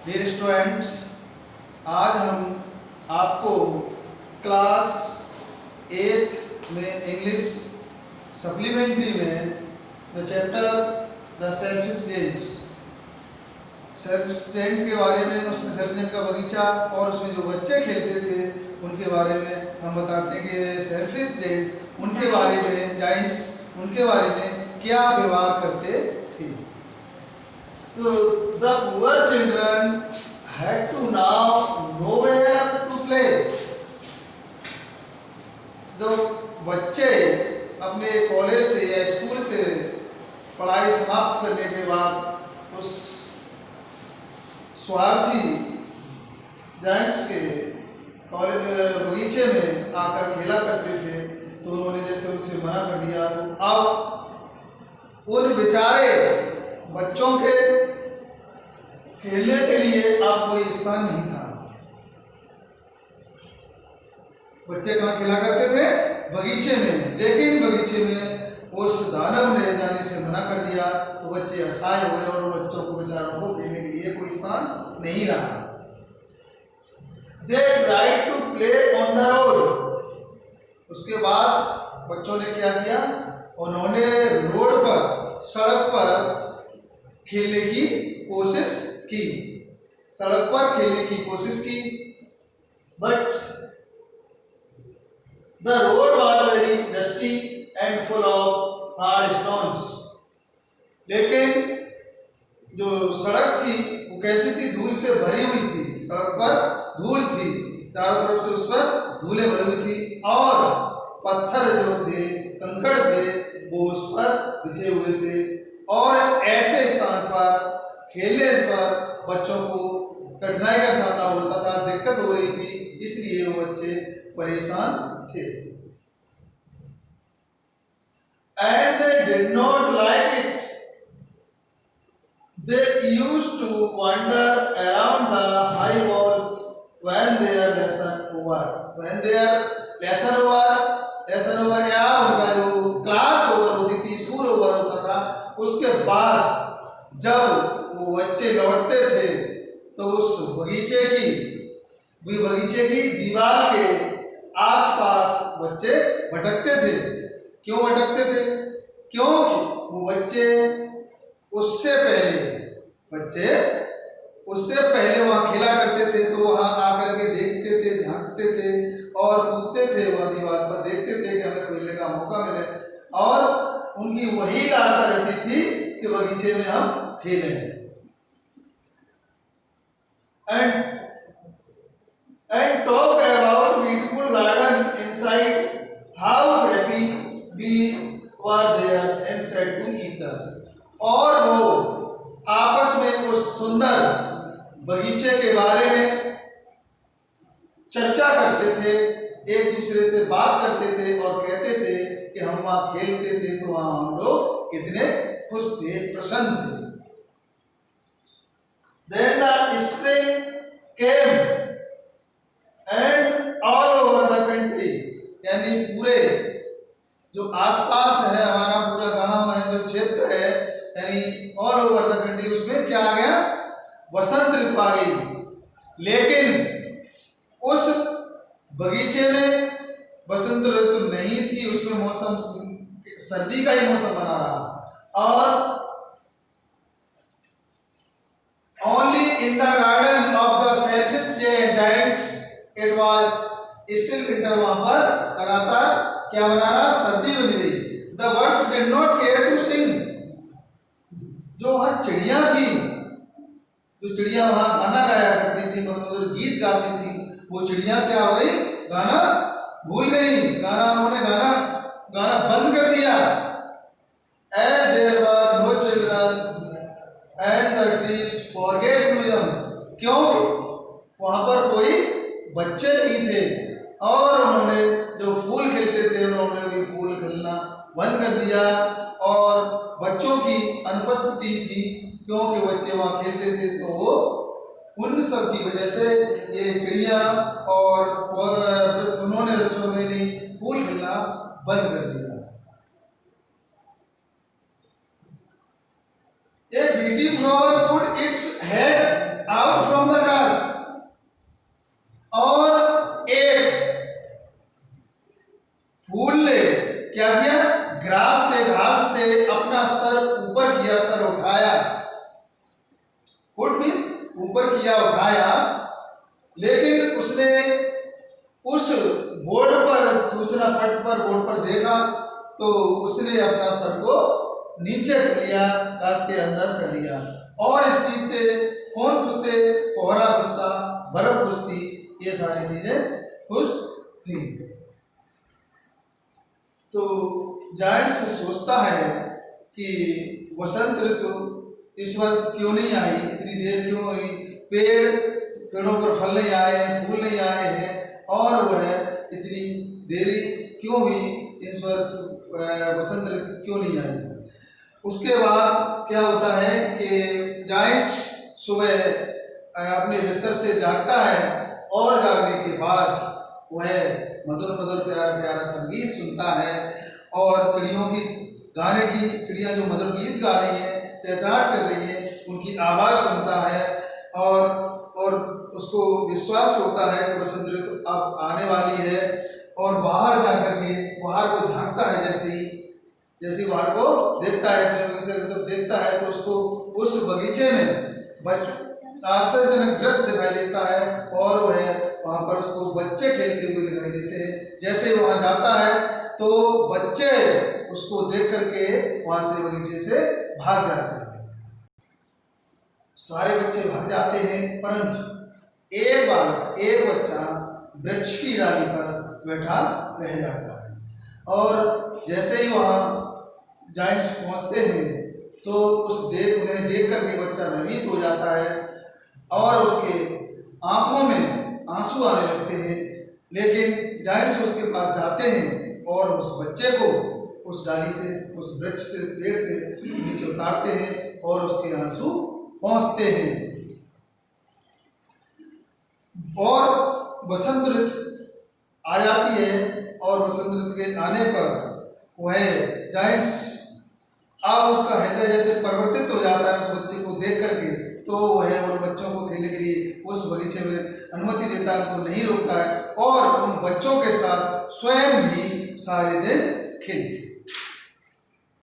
Dear students, आज हम आपको क्लास 8th में इंग्लिश सप्लीमेंट्री में द चैप्टर द सेल्फिशिएंट्स के बारे में, उसमें सेल्फिशिएंट का बगीचा और उसमें जो बच्चे खेलते थे उनके बारे में हम बताते हैं कि सेल्फिशिएंट उनके बारे में, जाइंट्स उनके बारे में क्या व्यवहार करते थे। तो the poor children had to now nowhere to play। जो बच्चे अपने कॉलेज से या स्कूल से पढ़ाई समाप्त करने के बाद उस स्वार्थी जाइंट्स के कॉलेज बगीचे में आकर खेला करते थे, तो उन्होंने जैसे उनसे मना कर दिया, तो अब उन बेचारे बच्चों के खेलने के लिए अब कोई स्थान नहीं था। बच्चे कहाँ खेला करते थे? बगीचे में। लेकिन बगीचे में उस दानव ने जाने से मना कर दिया, तो बच्चे असहाय हो गए और उन बच्चों को बेचारों को खेलने के लिए कोई स्थान नहीं रहा। They tried to play on the road। उसके बाद बच्चों ने क्या किया? उन्होंने रोड पर, सड़क पर खेलने की कोशिश की, सड़क पर खेलने की कोशिश की। But the road was very dusty and full of hard stones. लेकिन जो सड़क थी वो कैसी थी? धूल से भरी हुई थी। सड़क पर धूल थी, चारों तरफ से उस पर धूलें भरी हुई थी और पत्थर जो थे, कंकड़ थे, वो उस पर बिछे हुए थे। और ऐसे स्थान पर खेलने पर बच्चों को कठिनाई का सामना होता था, दिक्कत हो रही थी, इसलिए वो बच्चे परेशान थे। And they did not like it। They used to wander around the high walls when their lesson over। When their lesson over या उनका जो क्लास ओवर होती थी, स्कूल ओवर होता था, उसके बाद जब वो बच्चे लौटते थे तो उस बगीचे की दीवार के आसपास बच्चे भटकते थे। क्यों भटकते थे? क्योंकि वो बच्चे उससे पहले वहाँ खेला करते थे, तो वहाँ आकर के देखते थे, झांकते थे और कूदते थे, वहाँ दीवार पर देखते थे कि हमें खेलने का मौका मिले, और उनकी वही आशा रहती थी कि बगीचे में हम खेलें। And talk about beautiful garden inside, how happy we were there and said to each other। और वो आपस में उस सुंदर बगीचे के बारे में चर्चा करते थे, एक दूसरे से बात करते थे और कहते थे कि हम वहाँ खेलते थे तो वहाँ हम लोग कितने खुश थे, प्रसन्न थे। Then the spring came and all over the country, यानी पूरे जो आसपास है, हमारा पूरा गांव है, जो क्षेत्र है, यानी ऑल ओवर द कंट्री, उसमें क्या आ गया? वसंत ऋतु आ गई। लेकिन उस बगीचे में वसंत ऋतु नहीं थी, उसमें मौसम सर्दी का ही मौसम बना रहा। और only in the garden of the selfish giants it was still winter। वहां पर लगातार क्या बना रहा? सर्दी बन गई। The birds did not care to sing। जो वहां चिड़िया थी, जो चिड़िया वहां गाना गाया करती थी, मतलब गीत गाती थी, वो चिड़िया क्या हो गई? गाना भूल गई, उन्होंने गाना बंद कर दिया। And there were no children and the trees forget to young। क्योंकि वहां पर कोई बच्चे नहीं थे और उन्होंने जो फूल खिलते थे उन्होंने भी फूल खिलना बंद कर दिया, और बच्चों की अनुपस्थिति थी क्योंकि बच्चे वहां खेलते थे, तो वो उन सब की वजह से ये चिड़िया और उन्होंने बच्चों में नहीं फूल खिलना बंद कर दिया। A beauty flower put its head out from put means ऊपर किया, उठाया, लेकिन उसने उस बोर्ड पर, सूचना पट पर, बोर्ड पर देखा तो उसने अपना सर को नीचे कर लिया, क्लास के अंदर कर लिया। और इस चीज से कौन खुश थे? कोहरा खुश था, बर्फ खुश थी, ये सारी चीजें खुश थी। तो जायंट्स सोचता है कि वसंत ऋतु इस वर्ष क्यों नहीं आई, इतनी देर क्यों हुई, पेड़ों पर फल नहीं आए, फूल नहीं आए हैं, और वह इतनी देरी क्यों हुई, इस वर्ष वसंत ऋतु क्यों नहीं आई। उसके बाद क्या होता है कि जायंट्स सुबह अपने बिस्तर से जागता है और जागने के बाद वह मधुर मधुर प्यारा प्यारा संगीत सुनता है और चिड़ियों की गाने की, चिड़िया जो मधुर गीत गा रही है, चहचहाट कर रही है, उनकी आवाज़ सुनता है और उसको विश्वास होता है कि वसंत ऋतु अब आने वाली है। और बाहर जाकर के बाहर को झांकता है, जैसे बाहर को देखता है, देखता है तो उसको उस बगीचे में आश्चर्यजनक दृश्य दिखाई देता है और वह वहाँ पर उसको बच्चे खेलते हुए दिखाई देते हैं। जैसे वहाँ जाता है तो बच्चे उसको देख करके वहाँ से, बगीचे से भाग जाते हैं। सारे बच्चे भाग जाते हैं, परंतु एक बालक, एक बच्चा वृक्ष की डाली पर बैठा रह जाता है। और जैसे ही वहाँ जायंट्स पहुँचते हैं तो उन्हें देख करके बच्चा भयभीत हो जाता है और उसके आंखों में आंसू आने लगते हैं। लेकिन जायंट्स उसके पास जाते हैं और उस बच्चे को उस डाली से, उस वृक्ष से, पेड़ से नीचे उतारते हैं और उसके आंसू पहुँचते हैं। और वसंत ऋतु आ जाती है और वसंत ऋतु के आने पर वह जायंट्स, अब उसका हृदय जैसे परिवर्तित हो जाता है उस बच्चे को देख करके, तो वह उन बच्चों को खेलने के लिए उस बगीचे में अनुमति देता है, उनको नहीं रोकता है और उन बच्चों के साथ स्वयं भी सारे दिन खेलते हैं।